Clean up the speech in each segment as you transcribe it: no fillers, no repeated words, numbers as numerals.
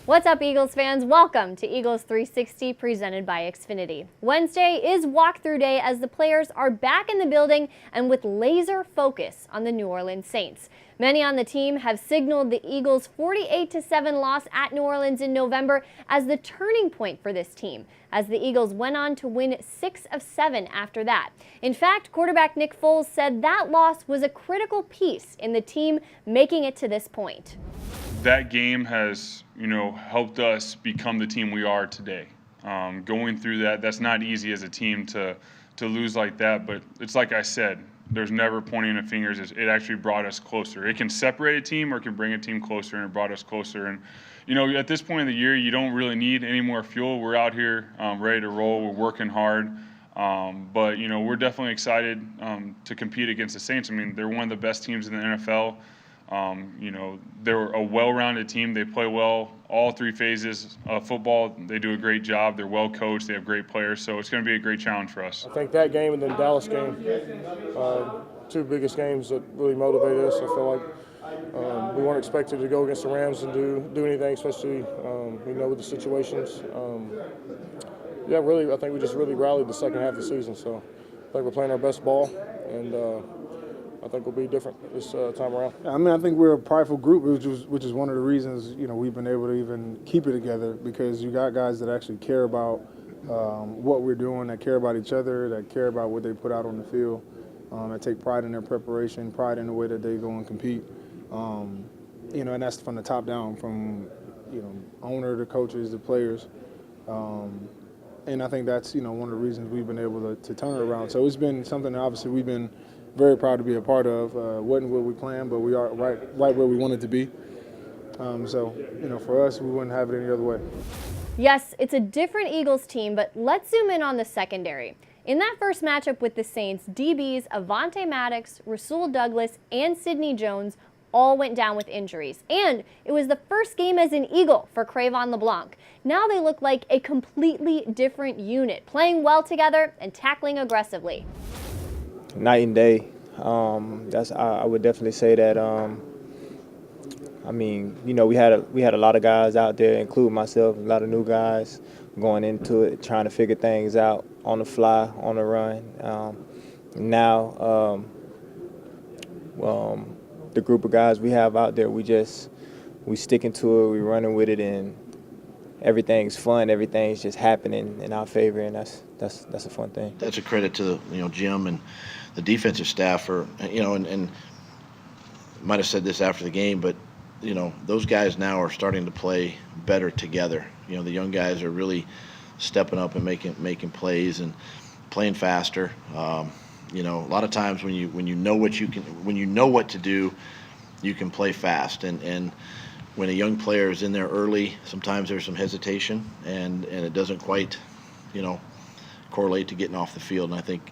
What's up, Eagles fans? Welcome to Eagles 360 presented by Xfinity. Wednesday is walkthrough day as the players are back in the building and with laser focus on the New Orleans Saints. Many on the team have signaled the Eagles' 48-7 loss at New Orleans in November as the turning point for this team, as the Eagles went on to win 6 of 7 after that. In fact, quarterback Nick Foles said that loss was a critical piece in the team making it to this point. That game has, helped us become the team we are today. Going through that's not easy as a team to lose like that, but it's like I said, there's never pointing of fingers. It actually brought us closer. It can separate a team or it can bring a team closer, and it brought us closer. And, at this point in the year, you don't really need any more fuel. We're out here ready to roll. We're working hard. But, we're definitely excited to compete against the Saints. I mean, they're one of the best teams in the NFL. They're a well-rounded team. They play well all three phases of football. They do a great job. They're well coached. They have great players. So it's going to be a great challenge for us. I think that game and then Dallas game, two biggest games that really motivated us. I feel like we weren't expected to go against the Rams and do anything, especially with the situations. I think we just really rallied the second half of the season. So I think we're playing our best ball, and I think we'll be different this time around. I think we're a prideful group, which is one of the reasons we've been able to even keep it together, because you got guys that actually care about what we're doing, that care about each other, that care about what they put out on the field, that take pride in their preparation, pride in the way that they go and compete. And that's from the top down, from owner, the coaches, the players. And I think that's one of the reasons we've been able to turn it around. So it's been something that obviously we've been very proud to be a part of. Wasn't what we planned, but we are right where we wanted to be. For us, we wouldn't have it any other way. Yes, it's a different Eagles team, but let's zoom in on the secondary. In that first matchup with the Saints, DBs Avonte Maddox, Rasul Douglas, and Sidney Jones all went down with injuries. And it was the first game as an Eagle for Cre'Von LeBlanc. Now they look like a completely different unit, playing well together and tackling aggressively. Night and day. I would definitely say that. We had a lot of guys out there, including myself, a lot of new guys going into it, trying to figure things out on the fly, on the run. The group of guys we have out there, we sticking to it, we running with it, and everything's fun. Everything's just happening in our favor, and that's a fun thing. That's a credit to Jim and the defensive staff for and might have said this after the game, but those guys now are starting to play better together. The young guys are really stepping up and making plays and playing faster. A lot of times when you know what to do, you can play fast. And when a young player is in there early, sometimes there's some hesitation and it doesn't quite, correlate to getting off the field. And I think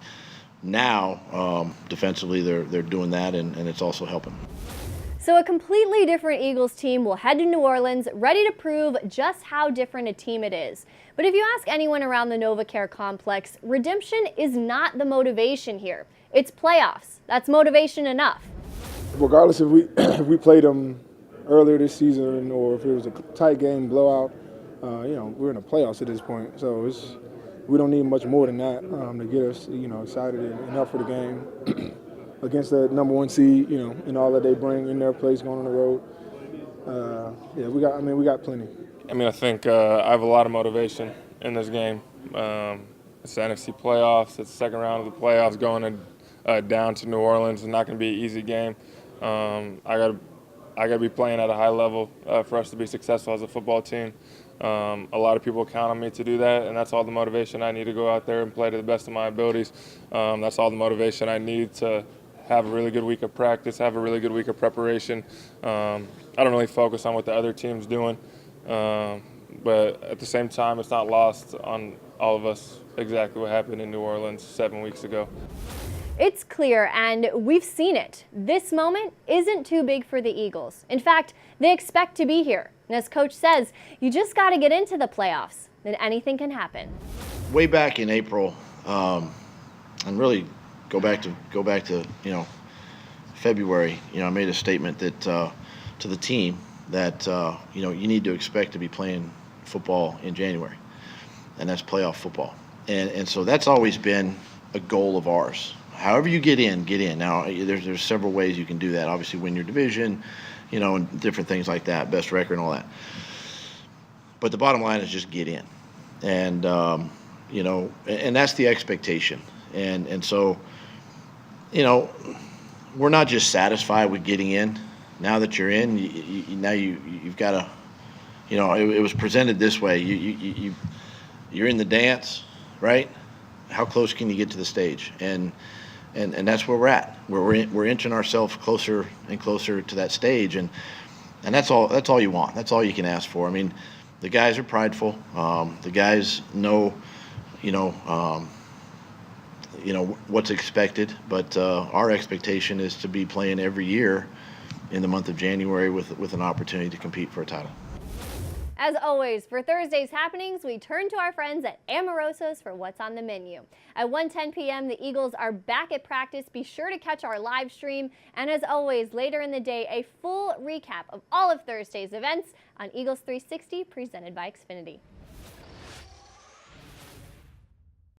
now defensively they're doing that, and it's also helping. So a completely different Eagles team will head to New Orleans, ready to prove just how different a team it is. But if you ask anyone around the NovaCare complex, redemption is not the motivation here. It's playoffs. That's motivation enough. Regardless if we played them earlier this season or if it was a tight game, blowout, we're in the playoffs at this point. So we don't need much more than that to get us, excited and up for the game. Against the number one seed, and all that they bring in their place going on the road. We got plenty. I think I have a lot of motivation in this game. It's the NFC playoffs. It's the second round of the playoffs going down to New Orleans. It's not going to be an easy game. I got to be playing at a high level for us to be successful as a football team. A lot of people count on me to do that, and that's all the motivation I need to go out there and play to the best of my abilities. That's all the motivation I need to have a really good week of practice, have a really good week of preparation. I don't really focus on what the other team's doing, but at the same time, it's not lost on all of us exactly what happened in New Orleans 7 weeks ago. It's clear, and we've seen it. This moment isn't too big for the Eagles. In fact, they expect to be here. And as Coach says, you just got to get into the playoffs, then anything can happen. Way back in April, and really go back to February. I made a statement that to the team that you need to expect to be playing football in January, and that's playoff football. And so that's always been a goal of ours. However you get in, get in. Now, there's several ways you can do that. Obviously, win your division, and different things like that, best record and all that. But the bottom line is just get in. And, and that's the expectation. And so, we're not just satisfied with getting in. Now that you're in, you've got to, it was presented this way. You're in the dance, right? How close can you get to the stage? And that's where we're at. We're inching ourselves closer and closer to that stage, and that's all you want. That's all you can ask for. I mean, the guys are prideful. The guys know, what's expected. But our expectation is to be playing every year in the month of January with an opportunity to compete for a title. As always, for Thursday's happenings, we turn to our friends at Amoroso's for what's on the menu. At 1:10 p.m., the Eagles are back at practice. Be sure to catch our live stream. And as always, later in the day, a full recap of all of Thursday's events on Eagles 360 presented by Xfinity.